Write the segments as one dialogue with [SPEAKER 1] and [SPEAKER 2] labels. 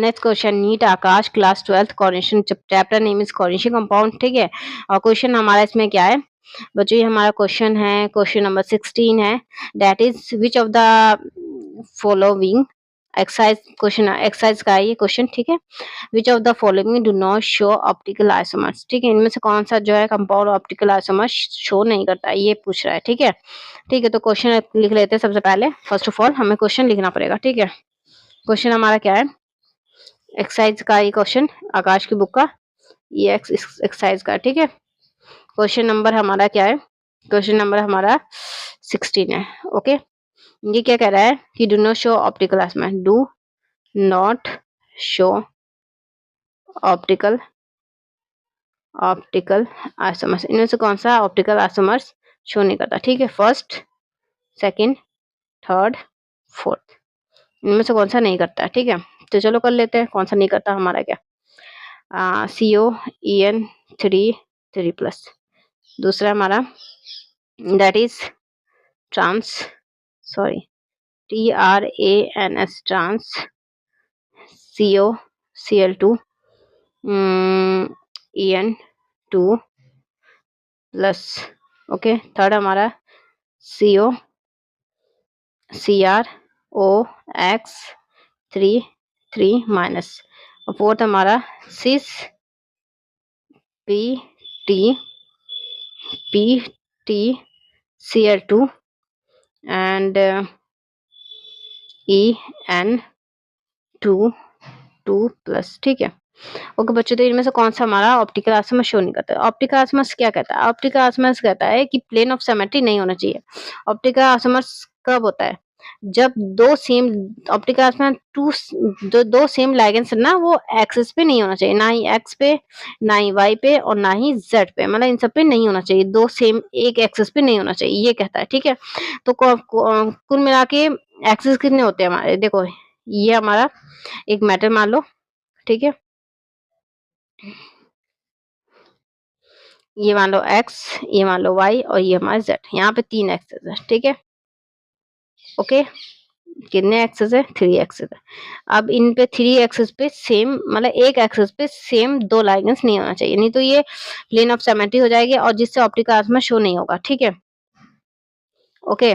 [SPEAKER 1] Next question, NEET Aakash, class 12th, coordination, chapter name is coordination compound, ठीक है। और question हमारा इसमें क्या है बच्चों, ये हमारा क्वेश्चन है, क्वेश्चन नंबर 16 है, that is which of the following exercise, question exercise का है ये क्वेश्चन, ठीक है। Which of the following do not show optical isomers, ठीक है, इनमें से कौन सा जो है कंपाउंड ऑप्टिकल आइसोमर्स शो नहीं करता है, ये पूछ रहा है, ठीक है। ठीक है, तो क्वेश्चन लिख लेते हैं। सबसे पहले फर्स्ट ऑफ ऑल हमें क्वेश्चन लिखना पड़ेगा, ठीक है। क्वेश्चन हमारा क्या है, एक्सरसाइज का ये क्वेश्चन, आकाश की बुक का ये एक्सरसाइज का, ठीक है। क्वेश्चन नंबर हमारा क्या है, क्वेश्चन नंबर हमारा 16 है, ओके। ये क्या कह रहा है कि do not show optical isomers, do not show optical isomers, इनमें से कौन सा ऑप्टिकल आइसोमर्स शो नहीं करता, ठीक है। फर्स्ट, सेकंड, थर्ड, फोर्थ, इनमें से कौन सा नहीं करता, ठीक है। तो चलो कर लेते हैं कौन सा नहीं करता हमारा, क्या CO3 दूसरा हमारा that is trans, sorry TRANS, trans, COCl2 En2+, okay. Third हमारा COCrOx3 और फोर्थ हमारा PTCl2 एंड En2+, ठीक है। ओके बच्चों, तो इनमें से कौन सा हमारा ऑप्टिकल आइसोमर्स शो नहीं करता है। ऑप्टिकल आइसोमर्स क्या कहता है, ऑप्टिकल आइसोमर्स कहता है कि प्लेन ऑफ सिमेट्री नहीं होना चाहिए। ऑप्टिकल आइसोमर्स कब होता है, जब दो सेम ऑप्टिकल आइसोमर्स दो सेम लाइगेंड्स ना वो एक्सिस पे नहीं होना चाहिए, ना ही एक्स पे, ना ही वाई पे, और ना ही जेड पे, मतलब इन सब पे नहीं होना चाहिए, दो सेम एक एक्सिस पे नहीं होना चाहिए, ये कहता है, ठीक है। तो कुल मिला के एक्सिस कितने होते हैं हमारे, देखो ये हमारा एक मेटल मान लो, ठीक है, ये मान लो x, ये मान लो y, और ये हमारा z, यहाँ पे 3 एक्सेस है, ठीक है, ओके। कितने एक्सेस है, 3 एक्सेस है। अब इन पे 3 एक्सेस पे सेम, मतलब एक एक्सेस पे सेम दो लाइगेंड्स नहीं होना चाहिए, नहीं तो ये प्लेन ऑफ सिमेट्री हो जाएगी और जिससे ऑप्टिकल आइसोमर्स शो नहीं होगा, ठीक है, ओके।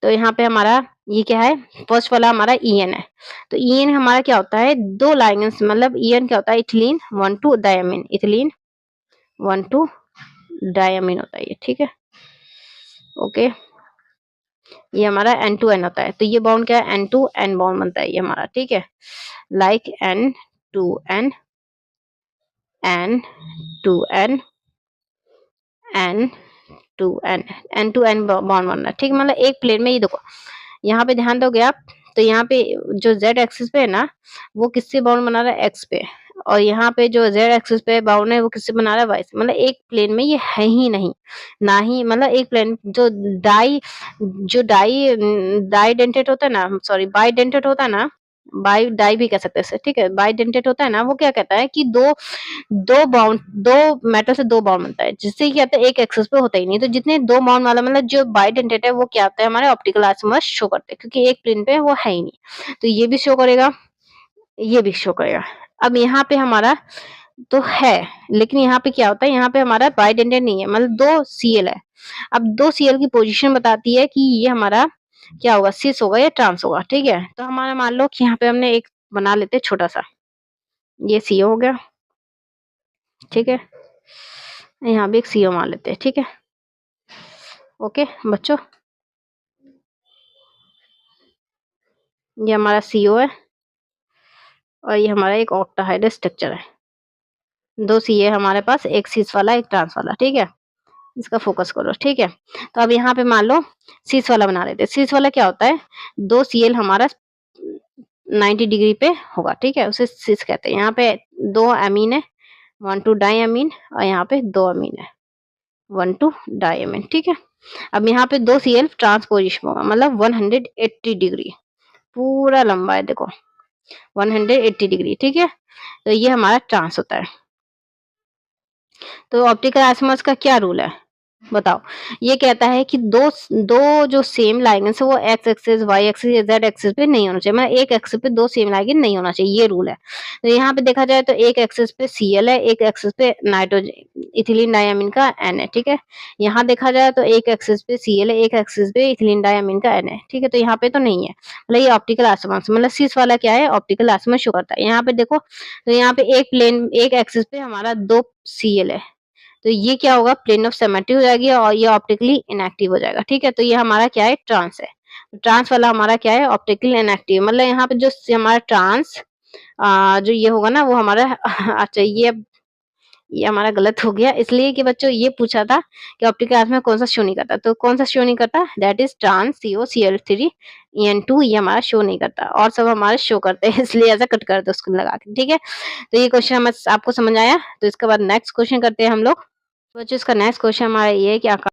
[SPEAKER 1] तो यहाँ पे हमारा ये क्या है, फर्स्ट वाला हमारा EN है। तो EN हमारा क्या होता है, दो लाइगेंड्स, मतलब EN क्या होता है, इथिलीन 1,2 डायमीन, इथिलीन 1,2 डायमीन होता है ये, ठीक है, ओके। ये हमारा N2N होता है, तो ये बॉन्ड क्या है, N2N बॉन्ड बनता है ये हमारा, ठीक है, like N2N, N2N, N2N, N2N bond बन रहा है, ठीक है। मतलब एक प्लेन में, ये देखो यहाँ पे ध्यान दोगे आप, तो यहाँ पे जो Z एक्सिस पे है ना, वो किससे बाउंड बना रहा है, X पे, और यहाँ पे जो Z एक्सिस पे बाउंड है वो किससे बना रहा है, Y से, मतलब एक प्लेन में ये है ही नहीं, ना ही, मतलब एक प्लेन जो डाई डेंटेट होता है ना, सॉरी बाई डेंटेट होता है ना, बाई डाई भी कह सकते हैं इसे, ठीक है, बाई डेंटेट होता है ना, वो क्या कहता है कि दो मेटल से दो बॉन्ड बनता है, जिससे क्या होता है एक एक्सिस पे होता ही नहीं, तो जितने दो बॉन्ड वाला, मतलब जो बाइडेंटेट है, वो क्या होता है, हमारे ऑप्टिकल आइसोमर्स शो करते हैं, क्योंकि एक प्लेन पे वो है ही नहीं, तो ये भी शो करेगा, ये भी शो करेगा। अब यहाँ पे हमारा तो है, लेकिन यहाँ पे क्या होता है, यहाँ पे हमारा बाइडेंटेट नहीं है, मतलब दो Cl है। अब दो Cl की पोजीशन बताती है कि ये हमारा क्या होगा, सिस होगा या ट्रांस होगा, ठीक है। तो हमारा मान लो कि यहाँ पे हमने एक बना लेते हैं छोटा सा, ये CO हो गया, ठीक है, यहाँ भी एक CO मान लेते हैं, ठीक है, ओके बच्चों, ये हमारा CO है और ये हमारा एक ऑक्टाहाइड्रल स्ट्रक्चर है, दो CA हमारे पास, एक सिस वाला एक ट्रांस वाला, ठीक है, इसका फोकस करो, ठीक है। तो अब यहाँ पे मान लो सिस वाला बना लेते हैं। सिस वाला क्या होता है, दो Cl हमारा 90 डिग्री पे होगा, ठीक है, उसे सिस कहते हैं। यहाँ पे दो अमीन है, 1,2 डाई अमीन, और यहाँ पे दो अमीन है, 1,2 डाई अमीन, ठीक है। अब यहाँ पे दो Cl ट्रांसपोजिशन होगा, मतलब 180 डिग्री पूरा लंबा है, देखो 180 डिग्री, ठीक है। तो ये हमारा ट्रांस होता है। तो ऑप्टिकल आइसोमर्स का क्या रूल है, बताओ। ये कहता है कि दो दो जो सेम लाइगेंस है वो एक्स एक्सिस, वाई एक्सिस या जेड एक्सिस पे नहीं होना चाहिए। मतलब एक एक्सिस पे दो सेम लाइगेन नहीं होना चाहिए, ये रूल है। तो यहाँ पे देखा जाए तो एक एक्सिस पे Cl है, एक एक्सिस पे नाइट्रोजन इथिलीन डायमीन का N है, ठीक है। यहाँ देखा जाए तो एक एक्सिस पे Cl है, एक एक्सिस पे इथिलीन डायमीन का N है, ठीक है। तो यहाँ पे तो नहीं है, मतलब ये ऑप्टिकल आइसोमर्स, मतलब सिस वाला क्या है, ऑप्टिकल आइसोमर शो करता है। यहाँ पे देखो, तो यहाँ पे एक प्लेन, एक एक्सिस पे हमारा दो Cl है, तो ये क्या होगा, प्लेन ऑफ सिमेट्री हो जाएगी और ये ऑप्टिकली इनएक्टिव हो जाएगा, ठीक है। तो ये हमारा क्या है, ट्रांस है। ट्रांस वाला हमारा क्या है, ऑप्टिकली इनएक्टिव। मतलब यहाँ पे जो हमारा ट्रांस जो ये होगा ना वो हमारा अच्छा ये हमारा गलत हो गया, इसलिए कि बच्चों ये पूछा था कि ऑप्टिकल आइसोमर में कौन सा शो नहीं करता, तो कौन सा शो नहीं करता, that is trans COCl3 En2, ये हमारा शो नहीं करता, और सब हमारे शो करते हैं, इसलिए ऐसा कट कर दो उसको लगा के, ठीक है। तो ये क्वेश्चन हमें आपको समझ आया। तो इसके बाद नेक्स्ट क्वेश्चन करते हैं हम लोग। बच्चों इसका नेक्स्ट क्वेश्चन हमारा ये है कि